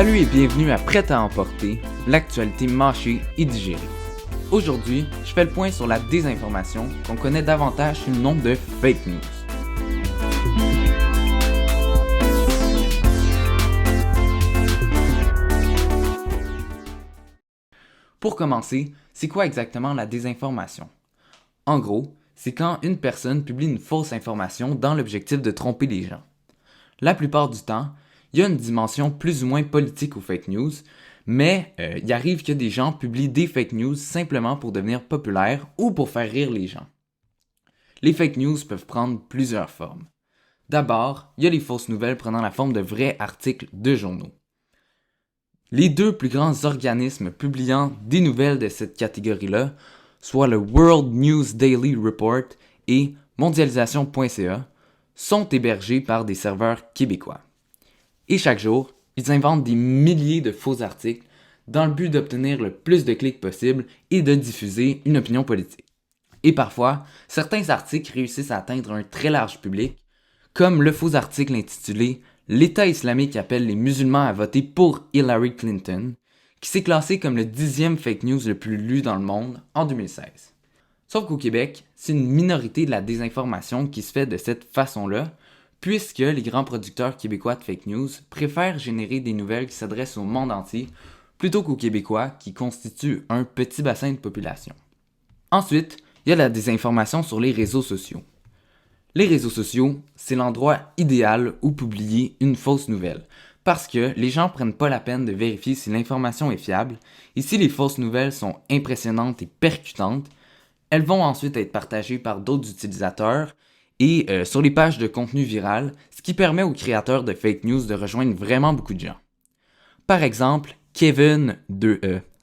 Salut et bienvenue à Prêt à emporter, l'actualité mâchée et digérée. Aujourd'hui, je fais le point sur la désinformation qu'on connaît davantage sous le nom de fake news. Pour commencer, c'est quoi exactement la désinformation? En gros, c'est quand une personne publie une fausse information dans l'objectif de tromper les gens. La plupart du temps, il y a une dimension plus ou moins politique aux fake news, mais il arrive que des gens publient des fake news simplement pour devenir populaires ou pour faire rire les gens. Les fake news peuvent prendre plusieurs formes. D'abord, il y a les fausses nouvelles prenant la forme de vrais articles de journaux. Les deux plus grands organismes publiant des nouvelles de cette catégorie-là, soit le World News Daily Report et mondialisation.ca, sont hébergés par des serveurs québécois. Et chaque jour, ils inventent des milliers de faux articles dans le but d'obtenir le plus de clics possible et de diffuser une opinion politique. Et parfois, certains articles réussissent à atteindre un très large public, comme le faux article intitulé « L'État islamique appelle les musulmans à voter pour Hillary Clinton », qui s'est classé comme le 10e fake news le plus lu dans le monde en 2016. Sauf qu'au Québec, c'est une minorité de la désinformation qui se fait de cette façon-là, puisque les grands producteurs québécois de fake news préfèrent générer des nouvelles qui s'adressent au monde entier, plutôt qu'aux Québécois qui constituent un petit bassin de population. Ensuite, il y a la désinformation sur les réseaux sociaux. Les réseaux sociaux, c'est l'endroit idéal où publier une fausse nouvelle, parce que les gens prennent pas la peine de vérifier si l'information est fiable, et si les fausses nouvelles sont impressionnantes et percutantes, elles vont ensuite être partagées par d'autres utilisateurs et sur les pages de contenu viral, ce qui permet aux créateurs de fake news de rejoindre vraiment beaucoup de gens. Par exemple, Kevin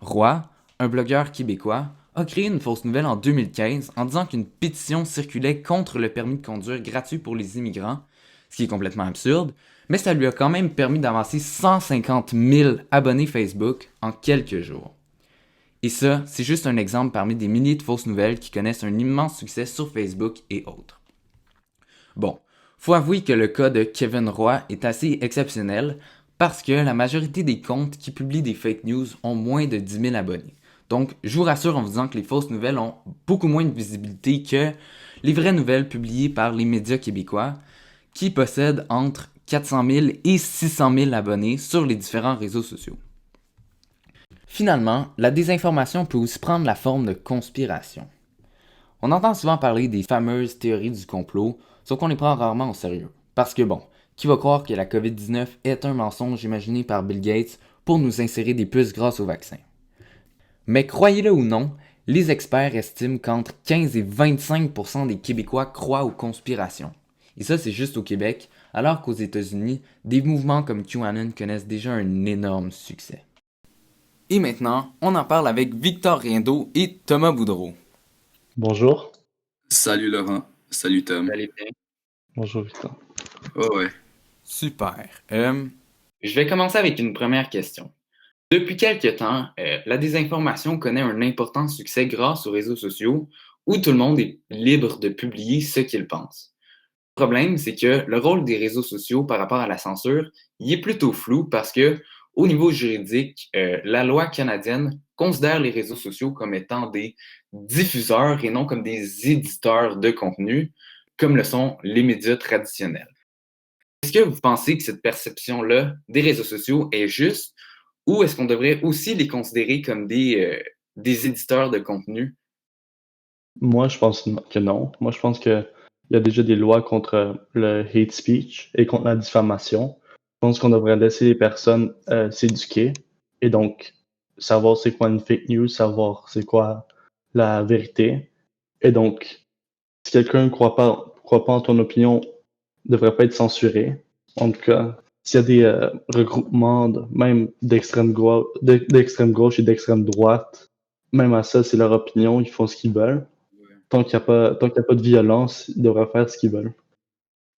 Roy, un blogueur québécois, a créé une fausse nouvelle en 2015 en disant qu'une pétition circulait contre le permis de conduire gratuit pour les immigrants, ce qui est complètement absurde, mais ça lui a quand même permis d'avancer 150 000 abonnés Facebook en quelques jours. Et ça, c'est juste un exemple parmi des milliers de fausses nouvelles qui connaissent un immense succès sur Facebook et autres. Bon, faut avouer que le cas de Kevin Roy est assez exceptionnel parce que la majorité des comptes qui publient des fake news ont moins de 10 000 abonnés. Donc, je vous rassure en vous disant que les fausses nouvelles ont beaucoup moins de visibilité que les vraies nouvelles publiées par les médias québécois qui possèdent entre 400 000 et 600 000 abonnés sur les différents réseaux sociaux. Finalement, la désinformation peut aussi prendre la forme de conspiration. On entend souvent parler des fameuses théories du complot, sauf qu'on les prend rarement au sérieux. Parce que bon, qui va croire que la COVID-19 est un mensonge imaginé par Bill Gates pour nous insérer des puces grâce au vaccin? Mais croyez-le ou non, les experts estiment qu'entre 15 et 25% des Québécois croient aux conspirations. Et ça, c'est juste au Québec, alors qu'aux États-Unis, des mouvements comme QAnon connaissent déjà un énorme succès. Et maintenant, on en parle avec Victor Riendo et Thomas Boudreau. Bonjour. Salut Laurent, salut Tom. Vous allez bien? Bonjour Victor. Oh ouais. Super. Je vais commencer avec une première question. Depuis quelques temps, la désinformation connaît un important succès grâce aux réseaux sociaux où tout le monde est libre de publier ce qu'il pense. Le problème, c'est que le rôle des réseaux sociaux par rapport à la censure, il est plutôt flou parce que, au niveau juridique, la loi canadienne considère les réseaux sociaux comme étant des diffuseurs et non comme des éditeurs de contenu, comme le sont les médias traditionnels. Est-ce que vous pensez que cette perception-là des réseaux sociaux est juste ou est-ce qu'on devrait aussi les considérer comme des éditeurs de contenu? Moi, je pense que non. Moi, je pense qu'il y a déjà des lois contre le hate speech et contre la diffamation. Je pense qu'on devrait laisser les personnes s'éduquer et donc savoir c'est quoi une fake news, savoir c'est quoi la vérité. Et donc, si quelqu'un ne croit pas en ton opinion, ne devrait pas être censuré. En tout cas, s'il y a des regroupements même d'extrême gauche et d'extrême droite, même à ça, c'est leur opinion, ils font ce qu'ils veulent. Tant qu'il y a pas de violence, ils devraient faire ce qu'ils veulent.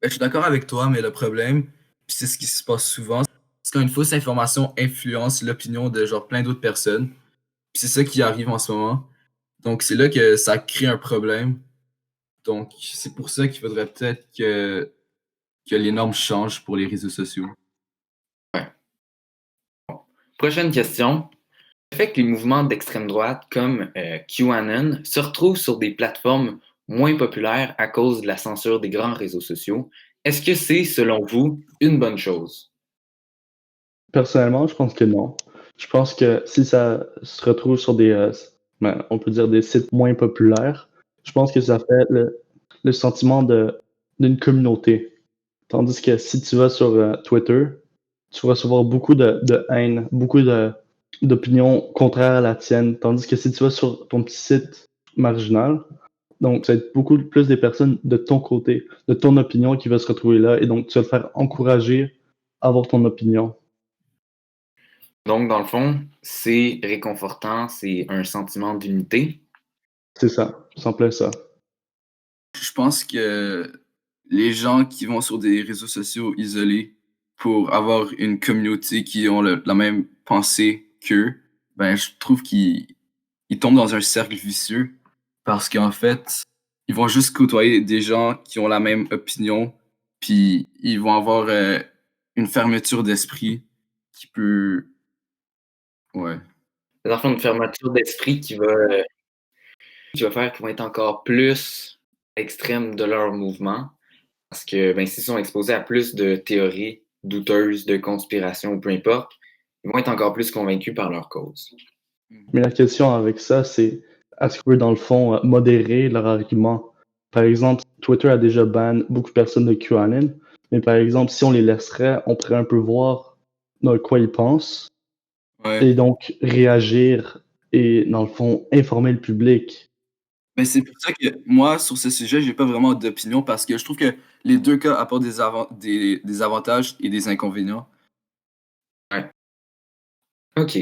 Je suis d'accord avec toi, mais le problème, puis c'est ce qui se passe souvent, c'est quand une fausse information influence l'opinion de genre plein d'autres personnes. Puis c'est ça qui arrive en ce moment. Donc c'est là que ça crée un problème. Donc c'est pour ça qu'il faudrait peut-être que les normes changent pour les réseaux sociaux. Prochaine question. Le fait que les mouvements d'extrême droite comme QAnon se retrouvent sur des plateformes moins populaires à cause de la censure des grands réseaux sociaux, est-ce que c'est, selon vous, une bonne chose? Personnellement, je pense que non. Je pense que si ça se retrouve sur on peut dire des sites moins populaires, je pense que ça fait le sentiment d'une communauté. Tandis que si tu vas sur Twitter, tu vas recevoir beaucoup de haine, d'opinions contraires à la tienne. Tandis que si tu vas sur ton petit site marginal, donc ça va être beaucoup plus des personnes de ton côté, de ton opinion qui va se retrouver là, et donc tu vas te faire encourager à avoir ton opinion. Donc, dans le fond, c'est réconfortant, c'est un sentiment d'unité. C'est ça, sans plaît ça. Je pense que les gens qui vont sur des réseaux sociaux isolés pour avoir une communauté qui ont la même pensée qu'eux, ben, je trouve qu'ils tombent dans un cercle vicieux parce qu'en fait, ils vont juste côtoyer des gens qui ont la même opinion, puis ils vont avoir une fermeture d'esprit qui peut... Ouais. Dans le fond, une fermeture d'esprit qui va faire qu'ils vont être encore plus extrêmes de leur mouvement. Parce que ben, s'ils sont exposés à plus de théories douteuses, de conspiration ou peu importe, ils vont être encore plus convaincus par leur cause. Mais la question avec ça, c'est est-ce qu'on peut, dans le fond, modérer leur argument? Par exemple, Twitter a déjà ban beaucoup de personnes de QAnon, mais par exemple, si on les laisserait, on pourrait un peu voir dans quoi ils pensent Ouais. et donc réagir et, dans le fond, informer le public. Mais c'est pour ça que moi, sur ce sujet, j'ai pas vraiment d'opinion parce que je trouve que les deux cas apportent des avantages et des inconvénients. Ouais. OK.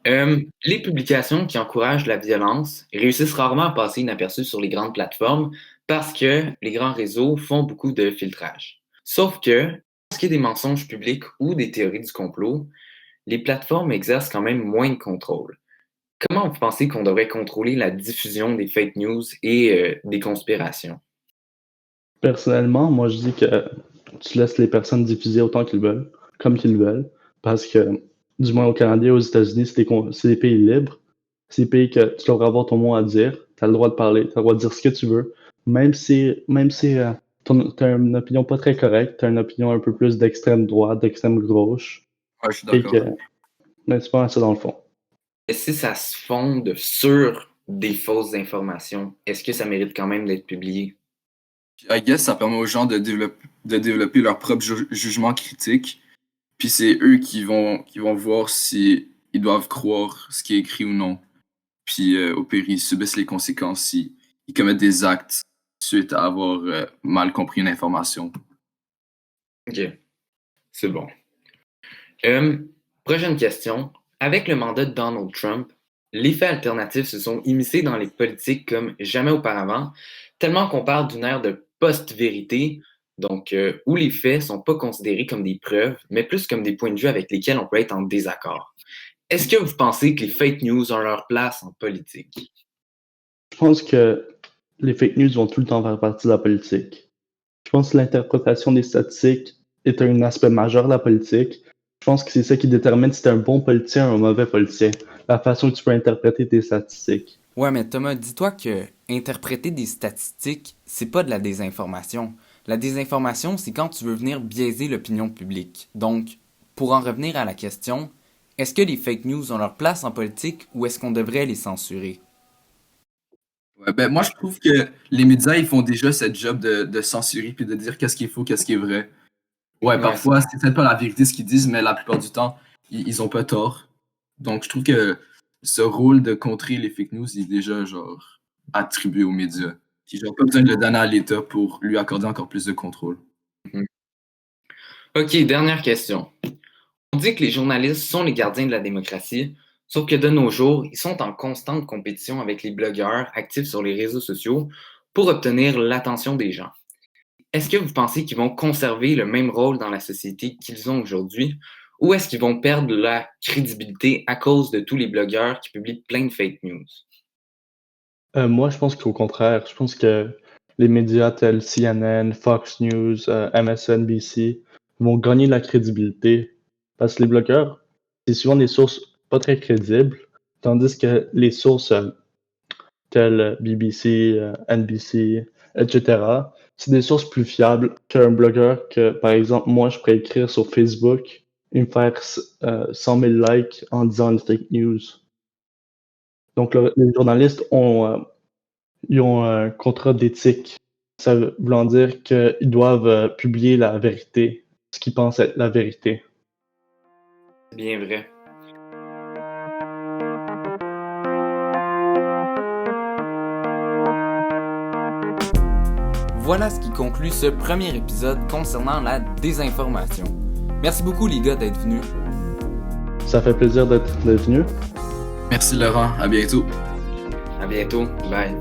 Les publications qui encouragent la violence réussissent rarement à passer inaperçues sur les grandes plateformes parce que les grands réseaux font beaucoup de filtrage. Sauf que, pour ce qui est des mensonges publics ou des théories du complot, les plateformes exercent quand même moins de contrôle. Comment vous pensez qu'on devrait contrôler la diffusion des fake news et des conspirations? Personnellement, moi, je dis que tu laisses les personnes diffuser autant qu'ils veulent, comme qu'ils veulent, parce que, du moins au Canada et aux États-Unis, c'est des pays libres. C'est des pays que tu devrais avoir ton mot à dire, tu as le droit de parler, tu as le droit de dire ce que tu veux, même si tu as une opinion pas très correcte, tu as une opinion un peu plus d'extrême droite, d'extrême gauche, Ouais, je suis et d'accord. que, mais c'est pas ça dans le fond. Et si ça se fonde sur des fausses informations, est-ce que ça mérite quand même d'être publié? I guess ça permet aux gens de développer leur propre jugement critique, puis c'est eux qui vont voir si ils doivent croire ce qui est écrit ou non. Puis au pire, ils subissent les conséquences si ils commettent des actes suite à avoir mal compris une information. OK, c'est bon. Euh, Prochaine question. Avec le mandat de Donald Trump, les faits alternatifs se sont immiscés dans les politiques comme jamais auparavant, tellement qu'on parle d'une ère de post-vérité, donc où les faits sont pas considérés comme des preuves, mais plus comme des points de vue avec lesquels on peut être en désaccord. Est-ce que vous pensez que les fake news ont leur place en politique? Je pense que les fake news vont tout le temps faire partie de la politique. Je pense que l'interprétation des statistiques est un aspect majeur de la politique. Je pense que c'est ça qui détermine si tu es un bon politicien ou un mauvais politicien. La façon que tu peux interpréter tes statistiques. Ouais, mais Thomas, dis-toi que interpréter des statistiques, c'est pas de la désinformation. La désinformation, c'est quand tu veux venir biaiser l'opinion publique. Donc, pour en revenir à la question, est-ce que les fake news ont leur place en politique ou est-ce qu'on devrait les censurer? Ouais, ben, moi, je trouve que les médias, ils font déjà cette job de censurer puis de dire qu'est-ce qui est faux, qu'est-ce qui est vrai. Ouais, Ouais, parfois, c'est peut-être pas la vérité ce qu'ils disent, mais la plupart du temps, ils ont pas tort. Donc, je trouve que ce rôle de contrer les fake news est déjà, genre, attribué aux médias. Qui n'ont pas besoin de le donner à l'État pour lui accorder encore plus de contrôle. Mhm. OK, dernière question. On dit que les journalistes sont les gardiens de la démocratie, sauf que de nos jours, ils sont en constante compétition avec les blogueurs actifs sur les réseaux sociaux pour obtenir l'attention des gens. Est-ce que vous pensez qu'ils vont conserver le même rôle dans la société qu'ils ont aujourd'hui ou est-ce qu'ils vont perdre la crédibilité à cause de tous les blogueurs qui publient plein de fake news? Moi, je pense qu'au contraire, je pense que les médias tels CNN, Fox News, MSNBC vont gagner de la crédibilité. Parce que les blogueurs, c'est souvent des sources pas très crédibles, tandis que les sources telles BBC, NBC, etc., c'est des sources plus fiables qu'un blogueur que, par exemple, moi, je pourrais écrire sur Facebook et me faire 100 000 likes en disant une fake news. Donc, les journalistes ils ont un contrat d'éthique. Ça voulant dire qu'ils doivent publier la vérité, ce qu'ils pensent être la vérité. C'est bien vrai. Voilà ce qui conclut ce premier épisode concernant la désinformation. Merci beaucoup les gars d'être venus. Ça fait plaisir d'être venu. Merci Laurent, à bientôt. À bientôt. Bye.